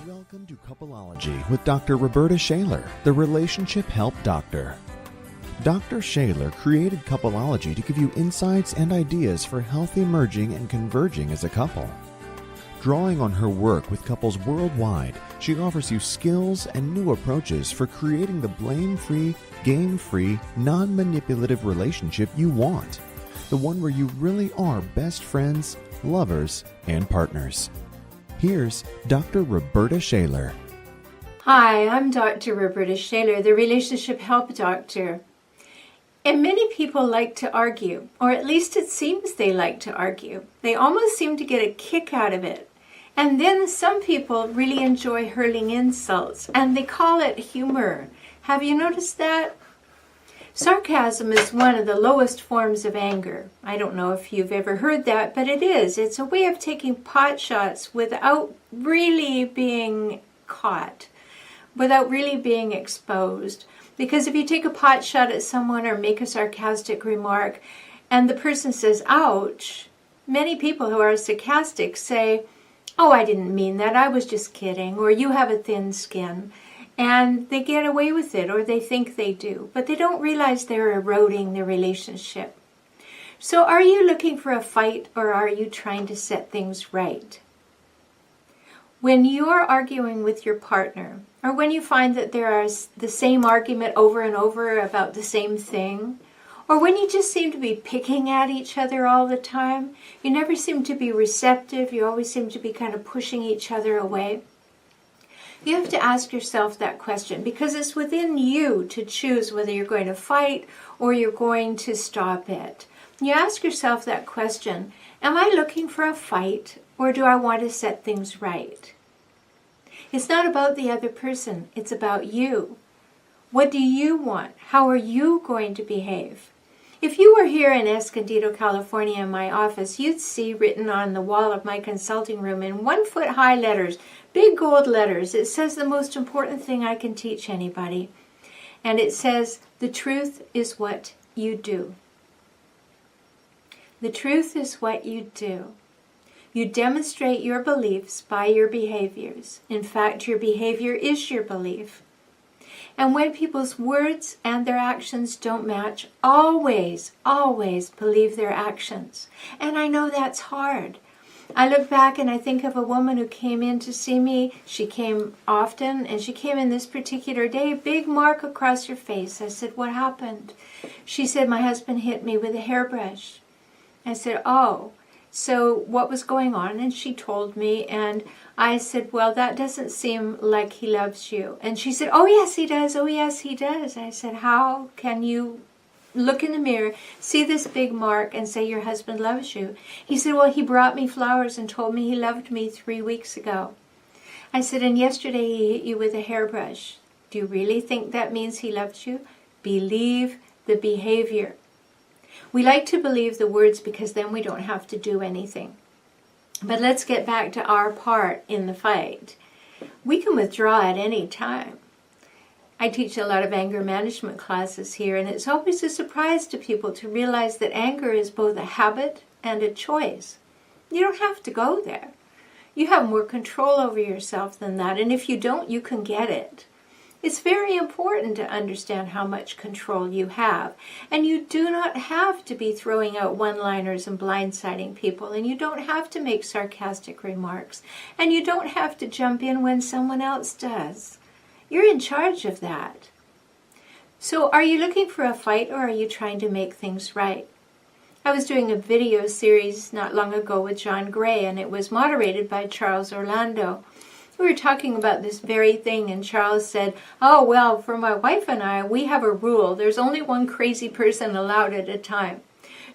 Welcome to Coupleology with Dr. Rhoberta Shaler, the relationship help doctor. Dr. Shaler created Coupleology to give you insights and ideas for healthy merging and converging as a couple. Drawing on her work with couples worldwide, she offers you skills and new approaches for creating the blame-free, game-free, non-manipulative relationship you want. The one where you really are best friends, lovers, and partners. Here's Dr. Rhoberta Shaler. Hi, I'm Dr. Rhoberta Shaler, the relationship help doctor. And many people like to argue, or at least it seems they like to argue. They almost seem to get a kick out of it. And then some people really enjoy hurling insults, and they call it humor. Have you noticed that? Sarcasm is one of the lowest forms of anger. I don't know if you've ever heard that, but it is. It's a way of taking pot shots without really being caught, without really being exposed. Because if you take a pot shot at someone or make a sarcastic remark and the person says, ouch, many people who are sarcastic say, oh, I didn't mean that, I was just kidding, or you have a thin skin. And they get away with it, or they think they do, but they don't realize they're eroding the relationship. So are you looking for a fight, or are you trying to set things right? When you're arguing with your partner, or when you find that there is the same argument over and over about the same thing, or when you just seem to be picking at each other all the time, you never seem to be receptive, you always seem to be kind of pushing each other away, you have to ask yourself that question, because it's within you to choose whether you're going to fight or you're going to stop it. You ask yourself that question, am I looking for a fight, or do I want to set things right? It's not about the other person, it's about you. What do you want? How are you going to behave? If you were here in Escondido, California, in my office, you'd see written on the wall of my consulting room in 1-foot-high letters, big gold letters, it says the most important thing I can teach anybody. And it says, the truth is what you do. The truth is what you do. You demonstrate your beliefs by your behaviors. In fact, your behavior is your belief. And when people's words and their actions don't match, always, always believe their actions. And I know that's hard. I look back and I think of a woman who came in to see me. She came often, and she came in this particular day, big mark across her face. I said, what happened? She said, my husband hit me with a hairbrush. I said, oh, so what was going on? And she told me, and I said, well, that doesn't seem like he loves you. And she said, oh, yes, he does. Oh, yes, he does. I said, how can you look in the mirror, see this big mark, and say your husband loves you? He said, well, he brought me flowers and told me he loved me 3 weeks ago. I said, and yesterday he hit you with a hairbrush. Do you really think that means he loves you? Believe the behavior. We like to believe the words because then we don't have to do anything. But let's get back to our part in the fight. We can withdraw at any time. I teach a lot of anger management classes here, and it's always a surprise to people to realize that anger is both a habit and a choice. You don't have to go there. You have more control over yourself than that, and if you don't, you can get it. It's very important to understand how much control you have, and you do not have to be throwing out one-liners and blindsiding people, and you don't have to make sarcastic remarks, and you don't have to jump in when someone else does. You're in charge of that. So are you looking for a fight, or are you trying to make things right? I was doing a video series not long ago with John Gray, and it was moderated by Charles Orlando. We were talking about this very thing, and Charles said, oh, well, for my wife and I, we have a rule. There's only one crazy person allowed at a time.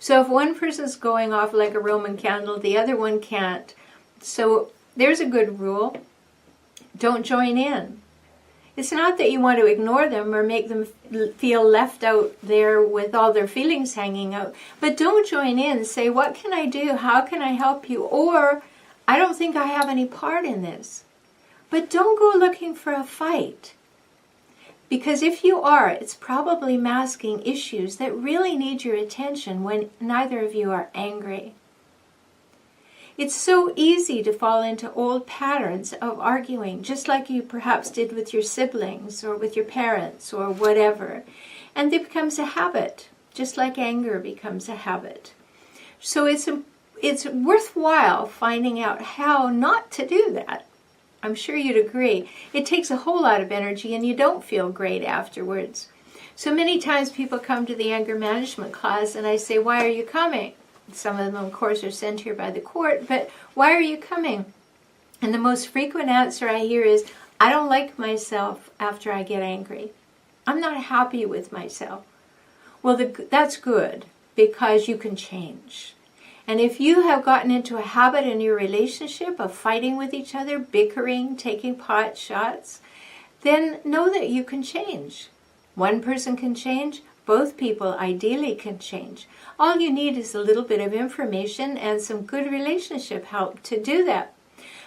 So if one person's going off like a Roman candle, the other one can't. So there's a good rule. Don't join in. It's not that you want to ignore them or make them feel left out there with all their feelings hanging out, but don't join in. Say, what can I do? How can I help you? Or, I don't think I have any part in this. But don't go looking for a fight. Because if you are, it's probably masking issues that really need your attention when neither of you are angry. It's so easy to fall into old patterns of arguing, just like you perhaps did with your siblings or with your parents or whatever. And it becomes a habit, just like anger becomes a habit. So it's worthwhile finding out how not to do that. I'm sure you'd agree. It takes a whole lot of energy and you don't feel great afterwards. So many times people come to the anger management class and I say, why are you coming? Some of them, of course, are sent here by the court, but why are you coming? And the most frequent answer I hear is, I don't like myself after I get angry. I'm not happy with myself. Well, that's good, because you can change. And if you have gotten into a habit in your relationship of fighting with each other, bickering, taking pot shots, then know that you can change. One person can change. Both people ideally can change. All you need is a little bit of information and some good relationship help to do that.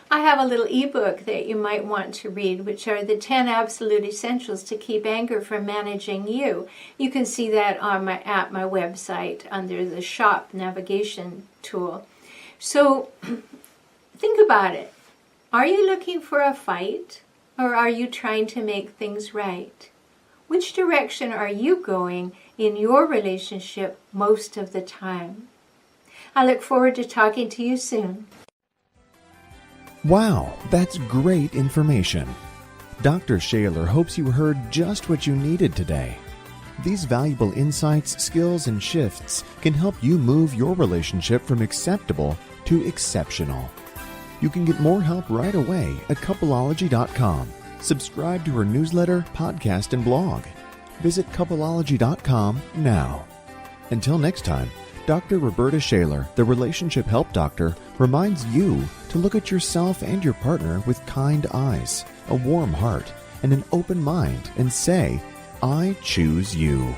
I have a little ebook that you might want to read, which are the 10 absolute essentials to keep anger from managing you. You can see that at my website under the shop navigation tool. So think about it. Are you looking for a fight, or are you trying to make things right? Which direction are you going in your relationship most of the time? I look forward to talking to you soon. Wow, that's great information. Dr. Shaler hopes you heard just what you needed today. These valuable insights, skills, and shifts can help you move your relationship from acceptable to exceptional. You can get more help right away at coupleology.com. Subscribe to her newsletter, podcast, and blog. Visit coupleology.com now. Until next time, Dr. Rhoberta Shaler, the Relationship Help Doctor, reminds you to look at yourself and your partner with kind eyes, a warm heart, and an open mind and say, I choose you.